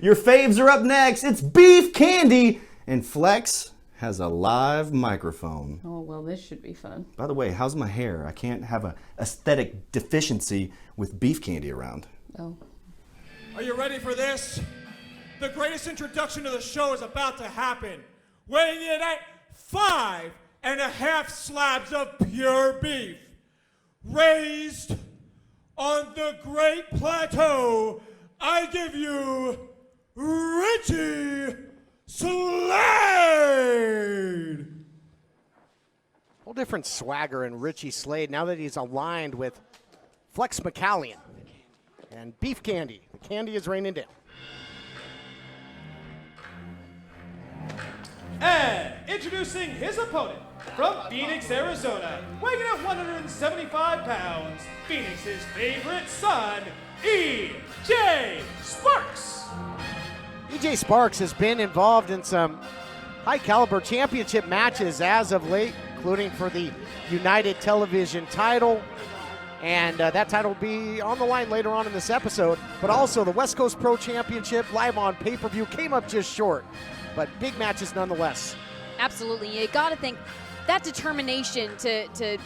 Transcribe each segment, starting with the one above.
Your faves are up next. It's Beef Candy. And Flex has a live microphone. Oh, well, this should be fun. By the way, how's my hair? I can't have an aesthetic deficiency with Beef Candy around. Oh. Are you ready for this? The greatest introduction to the show is about to happen. Weighing in at 5.5 slabs of pure beef, raised on the Great Plateau, I give you Richie Slade. Whole different swagger in Richie Slade now that he's aligned with Flex McCallion and Beef Candy. The candy is raining down. And introducing his opponent from Phoenix, Arizona, weighing in at 175 pounds, Phoenix's favorite son, E.J. Sparks. E.J. Sparks has been involved in some high-caliber championship matches as of late, including for the United Television title. And that title will be on the line later on in this episode. But also the West Coast Pro Championship live on pay-per-view came up just short. But big matches nonetheless. Absolutely. You got to think that determination to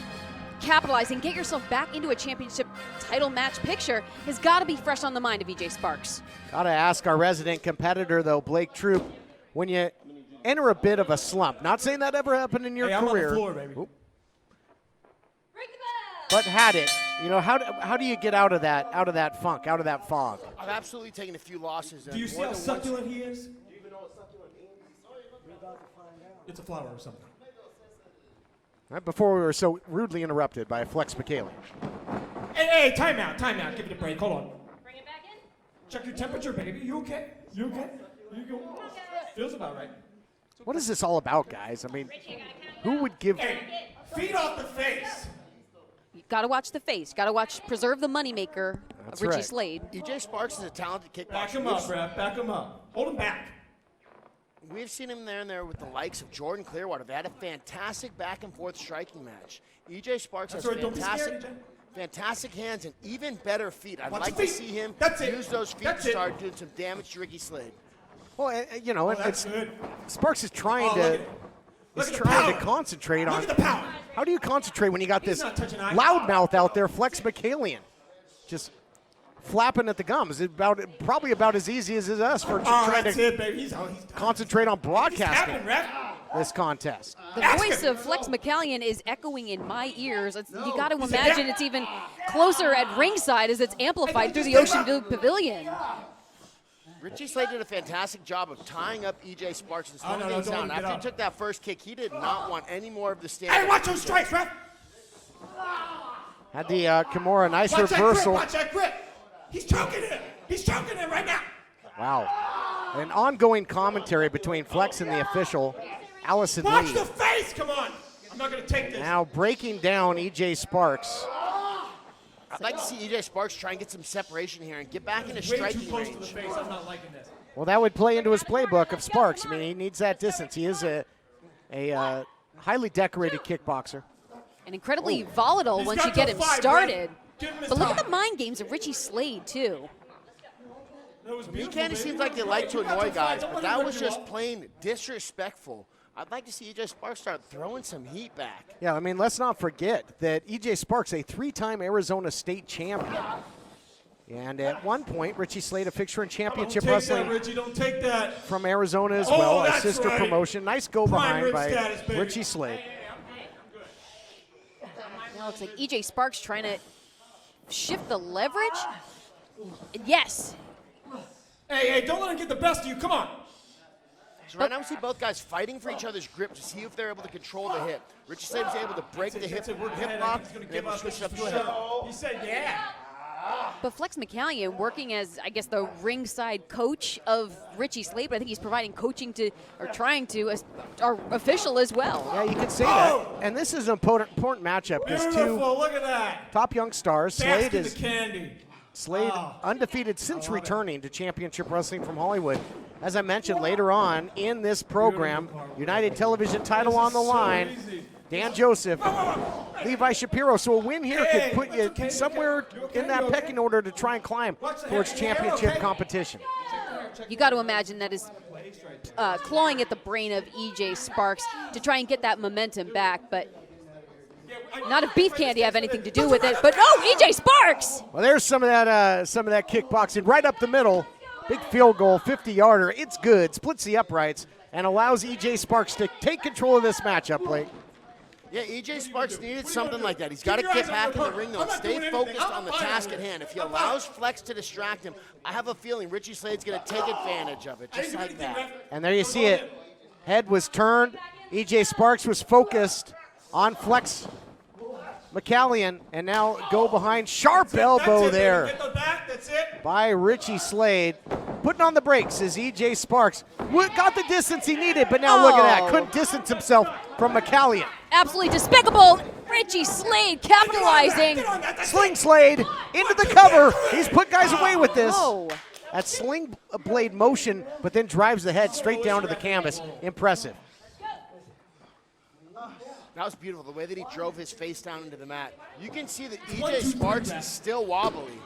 capitalize and get yourself back into a championship title match picture has got to be fresh on the mind of E.J. Sparks. Got to ask our resident competitor, though, Blake Troop, when you enter a bit of a slump, not saying that ever happened in your career. I'm on the floor, baby. But had it, you know, how do you get out of that funk, out of that fog? I've absolutely taken a few losses. Do you see how succulent he is? Do you even know what succulent means? It's a flower or something. Right before we were so rudely interrupted by Flex McCallion. Hey, time out. Give it a break. Hold on. Bring it back in. Check your temperature, baby. You okay? You okay? You go. Feels about right. What is this all about, guys? I mean, who would give... Hey, feet off the face. You got to watch the face. Got to preserve the moneymaker of Richie Slade. E.J. Sparks is a talented kickboxer. Back him up, Brad. Back him up. Hold him back. We've seen him there with the likes of Jordan Clearwater. They had a fantastic back-and-forth striking match. E.J. Sparks has fantastic hands and even better feet. I'd like to see him use those feet to start doing some damage to Ricky Slade. Well, you know, Sparks is trying to concentrate on. Look at the power. How do you concentrate when you got this loudmouth out there, Flex McCallion, just flapping at the gums? It's probably about as easy as it is for trying to concentrate on broadcasting this contest. The voice of Flex McCallion is echoing in my ears. You got to imagine it's even closer at ringside as it's amplified through the Ocean View Pavilion. Richie Slade did a fantastic job of tying up E.J. Sparks and slowing things down. After he took that first kick, he did not want any more of the stand. Hey, watch those strikes, ref! Had the Kimura nice reversal. Watch that grip! He's choking it! He's choking it right now! Wow. An ongoing commentary between Flex and the official, Allison Lee. Watch the face! Come on! I'm not going to take this. Now breaking down E.J. Sparks. I'd like to see E.J. Sparks try and get some separation here and get back into striking range. Way too close to the face. I'm not liking this. Well, that would play into his playbook of Sparks. I mean, he needs that distance. He is a highly decorated kickboxer. And incredibly volatile once you get him started. But look at the mind games of Richie Slade, too. Candy seems like they like to annoy guys, but that was just plain disrespectful. I'd like to see E.J. Sparks start throwing some heat back. Yeah, I mean, let's not forget that E.J. Sparks, a 3-time Arizona State champion. And at one point, Richie Slade, a fixture in championship wrestling from Arizona as well, a sister promotion. Nice go behind by Richie Slade. Now it looks like E.J. Sparks trying to shift the leverage. Yes. Hey, don't let him get the best of you. Come on. So right now we see both guys fighting for each other's grip to see if they're able to control the hip. Richie Slade was able to break the hip lock and able to switch it up to a hip. He said, yeah. But Flex McCallion working as, I guess, the ringside coach of Richie Slade, but I think he's providing coaching to, or trying to, our official as well. Yeah, you can say that. And this is an important matchup because look at that. Top young stars. Slade is candy. Slade undefeated since returning to Championship Wrestling from Hollywood. As I mentioned later on in this program, United Television title on the line. Dan Joseph, Levi Shapiro. So a win here could put you somewhere in that pecking order to try and climb towards championship competition. you got to imagine that is clawing at the brain of EJ Sparks to try and get that momentum back, but not if Beef Candy have anything to do with it. But no, EJ Sparks! Well, there's some of that kickboxing right up the middle. Big field goal, 50-yarder. It's good. Splits the uprights and allows EJ Sparks to take control of this matchup, Blake. Yeah, EJ Sparks needed something like that. He's got to get back in the ring, though, and stay focused on the task at hand. If he allows Flex to distract him, I have a feeling Richie Slade's going to take advantage of it, just like that. And there you see it. Head was turned. EJ Sparks was focused on Flex McCallion, and now go behind. Sharp elbow there by Richie Slade. Putting on the brakes is EJ Sparks. Got the distance he needed, but now look at that. Couldn't distance himself from McCallion. Absolutely despicable. Richie Slade capitalizing. Sling Slade into the cover. He's put guys away with this. Oh. That sling blade motion, but then drives the head straight down to the canvas. Impressive. That was beautiful, the way that he drove his face down into the mat. You can see that EJ Sparks is still wobbly.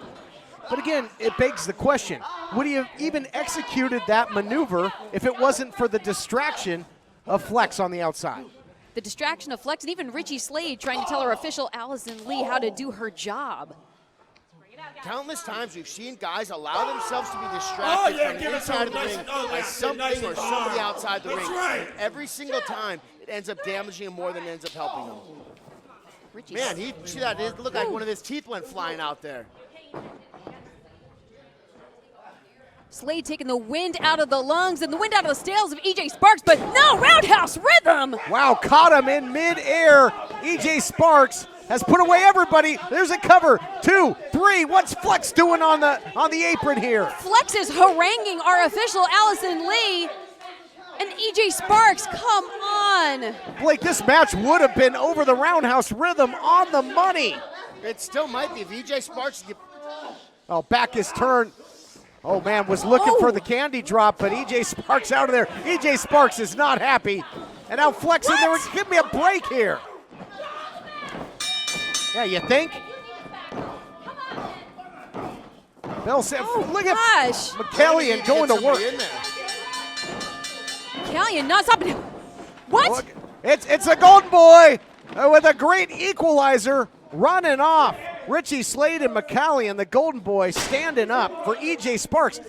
But again, it begs the question, would he have even executed that maneuver if it wasn't for the distraction of Flex on the outside? The distraction of Flex, and even Richie Slade trying to tell our official Allison Lee how to do her job. Countless times we've seen guys allow themselves to be distracted from the inside of the ring by something or somebody outside the ring. And every single time, it ends up damaging him more than it ends up helping him. Man, see that? It looked like one of his teeth went flying out there. Slade taking the wind out of the lungs and the wind out of the sails of EJ Sparks, but no, roundhouse rhythm! Wow, caught him in midair. EJ Sparks has put away everybody. There's a cover. 2, 3. What's Flex doing on the apron here? Flex is haranguing our official Allison Lee. And EJ Sparks, come on. Blake, this match would have been over the roundhouse rhythm on the money. It still might be if EJ Sparks. Oh, back is turned. Oh, man, was looking for the candy drop, but EJ Sparks out of there. EJ Sparks is not happy. And now Flex in there. Give me a break here. Yeah, you think? Bill said, look at McCallion going to work. McCallion not stopping. What? Look, it's a Golden Boy with a great equalizer running off. Richie Slade and McCallion, the Golden Boy, standing up for EJ Sparks.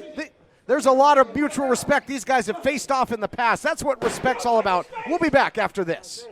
There's a lot of mutual respect. These guys have faced off in the past. That's what respect's all about. We'll be back after this.